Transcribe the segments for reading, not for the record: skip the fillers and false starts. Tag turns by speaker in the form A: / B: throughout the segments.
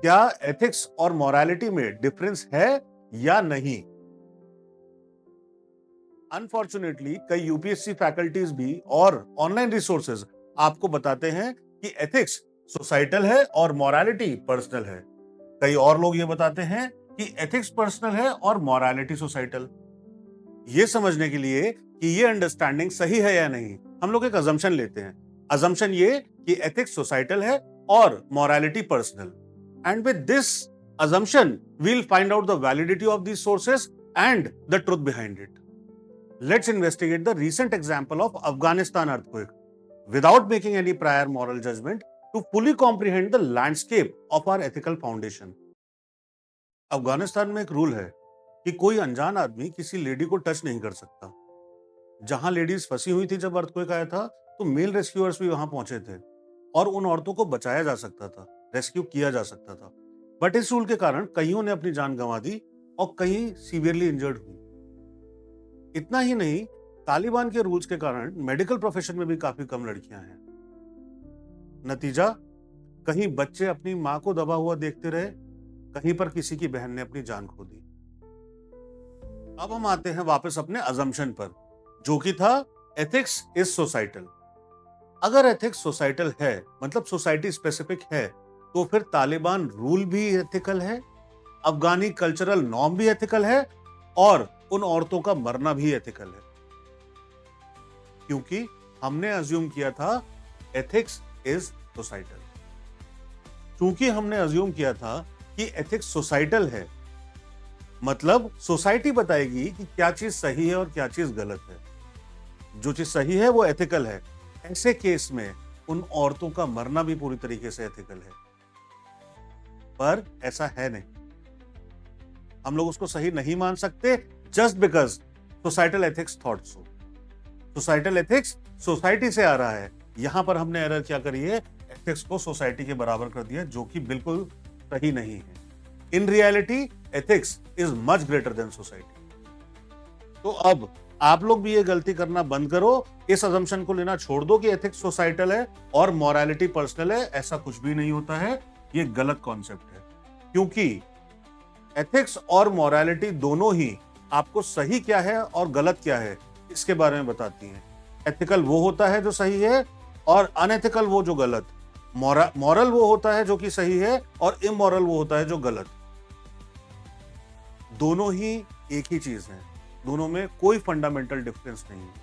A: क्या एथिक्स और मोरालिटी में डिफरेंस है या नहीं? अनफॉर्चुनेटली कई यूपीएससी फैकल्टीज भी और ऑनलाइन रिसोर्सेज आपको बताते हैं कि एथिक्स सोसाइटल है और मोरालिटी पर्सनल है। कई और लोग ये बताते हैं कि एथिक्स पर्सनल है और मोरालिटी सोसाइटल। ये समझने के लिए कि ये अंडरस्टैंडिंग सही है या नहीं, हम लोग एक अजम्पशन लेते हैं। अजम्पशन ये कि एथिक्स सोसाइटल है और morality personal. And with this assumption we'll find out the validity of these sources and the truth behind it. Let's investigate the recent example of Afghanistan earthquake without making any prior moral judgment to fully comprehend the landscape of our ethical foundation. Afghanistan में एक rule है कि कोई अनजान आदमी किसी lady को touch नहीं कर सकता। जहां लेडीज फंसी हुई थी जब अर्थक्वेक आया था, तो मेल रेस्क्यूअर्स भी वहां पहुंचे थे और उन औरतों को बचाया जा सकता था, रेस्क्यू किया जा सकता था। बट इस रूल के कारण कईयों ने अपनी जान गंवा दी और कई सीवियरली इंजर्ड हुई। इतना ही नहीं, तालिबान के रूल्स के कारण मेडिकल प्रोफेशन में भी काफी कम लड़कियां हैं। नतीजा, कहीं बच्चे अपनी मां को दबा हुआ देखते रहे, कहीं पर किसी की बहन ने अपनी जान खो दी। अब हम आते हैं वापस अपने अजम्पशन पर, जो कि था एथिक्स इज सोसाइटल। अगर एथिक्स सोसाइटल है, मतलब सोसाइटी स्पेसिफिक है, तो फिर तालिबान रूल भी एथिकल है, अफगानी कल्चरल नॉर्म भी एथिकल है और उन औरतों का मरना भी एथिकल है। क्योंकि हमने अज्यूम किया था एथिक्स इज सोसाइटल। क्योंकि हमने अज्यूम किया था कि एथिक्स सोसाइटल है, मतलब सोसाइटी बताएगी कि क्या चीज सही है और क्या चीज गलत है। जो चीज सही है वो एथिकल है। ऐसे केस में उन औरतों का मरना भी पूरी तरीके से एथिकल है। पर ऐसा है नहीं। हम लोग उसको सही नहीं मान सकते just because societal ethics thought so. Societal ethics society से आ रहा है। यहां पर हमने एरर क्या करी है, एथिक्स को सोसाइटी के बराबर कर दिया, जो कि बिल्कुल सही नहीं है। In reality ethics is much greater than society. तो अब आप लोग भी ये गलती करना बंद करो, इस अजम्पशन को लेना छोड़ दो कि एथिक्स सोसाइटल है और मोरालिटी पर्सनल है। ऐसा कुछ भी नहीं होता है, ये गलत कॉन्सेप्ट है। क्योंकि एथिक्स और मोरालिटी दोनों ही आपको सही क्या है और गलत क्या है इसके बारे में बताती हैं। एथिकल वो होता है जो सही है और अनएथिकल वो जो गलत। मॉरल वो होता है जो कि सही है और इमोरल वो होता है जो गलत। दोनों ही एक ही चीज है, दोनों में कोई फंडामेंटल डिफरेंस नहीं है।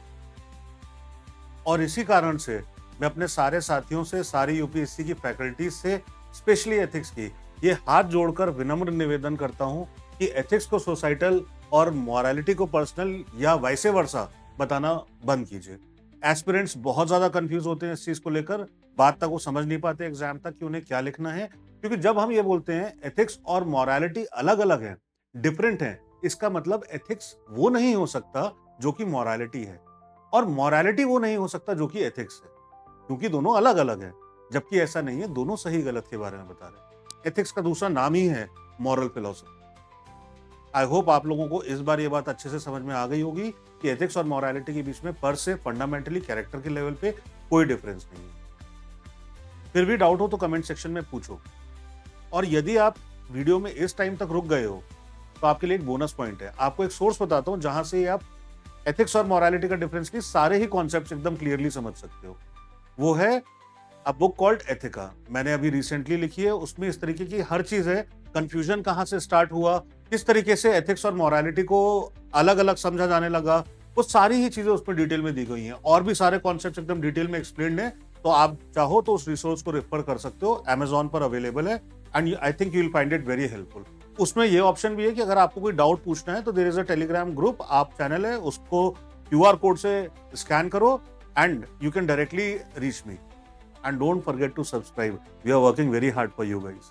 A: और इसी कारण से मैं अपने सारे साथियों से, सारी यूपीएससी की फैकल्टीज से, स्पेशली एथिक्स की, ये हाथ जोड़कर विनम्र निवेदन करता हूं कि एथिक्स को सोसाइटल और मोरालिटी को पर्सनल या वाइसे वर्सा बताना बंद कीजिए। एस्पिरेंट्स बहुत ज्यादा कंफ्यूज होते हैं इस चीज को लेकर, बात तक वो समझ नहीं पाते एग्जाम तक कि उन्हें क्या लिखना है। क्योंकि जब हम ये बोलते हैं एथिक्स और मोरालिटी अलग अलग है, डिफरेंट है, इसका मतलब एथिक्स वो नहीं हो सकता जो कि मोरालिटी है और मोरालिटी वो नहीं हो सकता जो कि एथिक्स है, क्योंकि दोनों अलग अलग है। जबकि ऐसा नहीं है, दोनों सही गलत के बारे में बता रहे हैं। एथिक्स का दूसरा नाम ही है मॉरल फिलॉसफी। आई होप आप लोगों को इस बार ये बात अच्छे से समझ में आ गई होगी कि एथिक्स और मोरालिटी के बीच में पर से फंडामेंटली कैरेक्टर के लेवल पे कोई डिफरेंस नहीं है। फिर भी डाउट हो तो कमेंट सेक्शन में पूछो। और यदि आप वीडियो में इस टाइम तक रुक गए हो तो आपके लिए एक बोनस पॉइंट है। आपको एक सोर्स बताता हूं जहां से आप एथिक्स और मोरालिटी का डिफरेंस की सारे ही कॉन्सेप्ट्स एकदम क्लियरली समझ सकते हो। वो है अ बुक कॉल्ड एथिका। मैंने अभी रिसेंटली लिखी है, उसमें इस तरीके की हर चीज है। कंफ्यूजन कहां से स्टार्ट हुआ, किस तरीके से एथिक्स और मोरालिटी को अलग अलग समझा जाने लगा, वो सारी ही चीजें उसमें डिटेल में दी गई हैं। और भी सारे कॉन्सेप्ट्स एकदम डिटेल में एक्सप्लेन्ड है। तो आप चाहो तो उस रिसोर्स को रेफर कर सकते हो, Amazon पर अवेलेबल है and I think you will find it very helpful. उसमें ये ऑप्शन भी है कि अगर आपको कोई डाउट पूछना है तो there is a telegram group, आप चैनल है, उसको QR कोड से स्कैन करो and you can directly reach me. And don't forget to subscribe. We are working very hard for you guys.